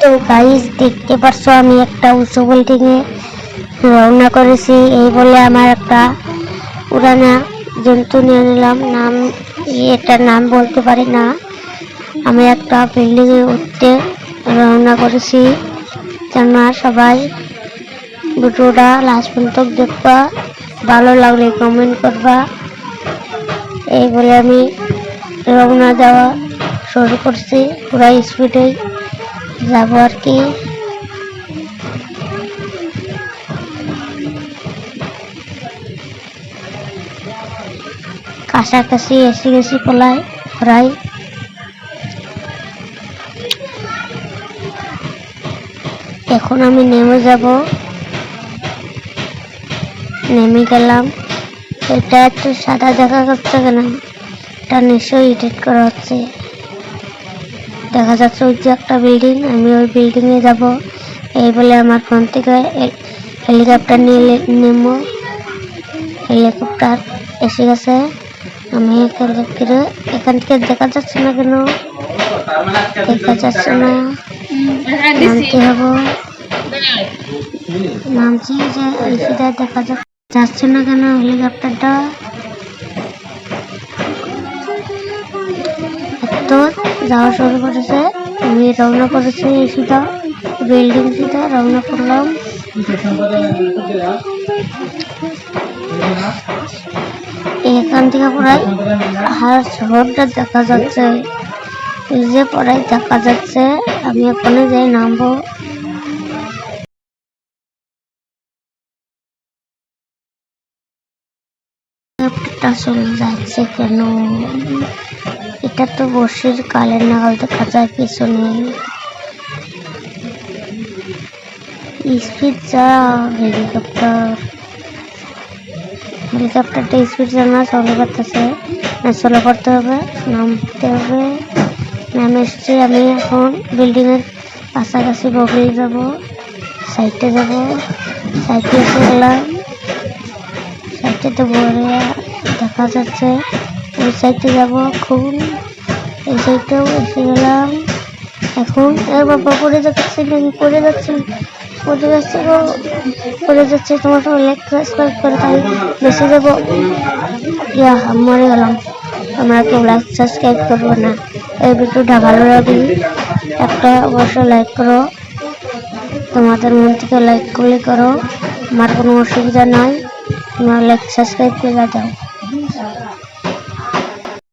তো গাইস দেখতে পারছো আমি একটা উঁচু বিল্ডিং এ রওনা করেছি। এই বলে আমার একটা পুরানা জন্তু নিয়ে নিলাম। নাম এটার নাম বলতে পারি না। আমি একটা বিল্ডিং এ উঠতে রওনা করেছি। তোমরা সবাই ভিডিওটা লাস্ট পর্যন্ত দেখবা, ভালো লাগলে কমেন্ট করবা। এই বলে আমি রওনা দেওয়া শুরু করছি, পুরা স্পিডে যাব আর কি। কাছাকাছি এসে গেছি প্রায়। এখন আমি নেমে যাব। নেমে গেলাম। এটা একটু সাদা দেখা যাচ্ছে কেন? এটা নিশ্চয়ই এডিট করা হচ্ছে। দেখা যাচ্ছে ওই যে একটা বিল্ডিং, আমি ওই বিল্ডিং এ যাব। এই বলে আমার ফোন থেকে হেলিকপ্টার নিয়ে নেমো। হেলিকপ্টার এসে গেছে। আমি এখান থেকে দেখা যাচ্ছে না কেন? দেখা যাচ্ছে না, নামতে হবো। নামছি যে দেখা যাচ্ছে না কেন হেলিকপ্টারটা? তো যাওয়া শুরু করেছে। আমি রওনা করেছি সিধা বিল্ডিং, সিধা রওনা করলাম। এখান থেকে প্রায় শহরটা দেখা যাচ্ছে, যে প্রায় দেখা যাচ্ছে। আমি ওখানে যাই নামবো। চলে যাচ্ছে কেন? এটা তো বর্ষির কালের নাগাল দেখা যায় পিছনে। স্পিড যা হেলিকপ্টারটা স্পিড যা না চলে করতেছে, চলে করতে হবে, নামতে হবে। নামে এসছি আমি এখন বিল্ডিং এর কাছাকাছি বগলে যাব, সাইডে যাব। সাইডে এসে গেলাম। সাইডে তো বড় দেখা যাচ্ছে, ওই সাইডে যাব এখন। এই সাইডেও এসে গেলাম। এখন বাবা পড়ে যাচ্ছে নাকি? পড়ে যাচ্ছে তোমার সঙ্গে লাইক সাবস্ক্রাইব করে তাই বেশি যাবো। মরে গেলাম। তোমরা কেউ লাইক সাবস্ক্রাইব করবো না। এই ভিডিওটা ভালো লাগলে একটা অবশ্যই লাইক করো। তোমাদের মন থেকে লাইক করলে করো, আমার কোনো অসুবিধা নয়। তোমরা লাইক সাবস্ক্রাইব করে দাও।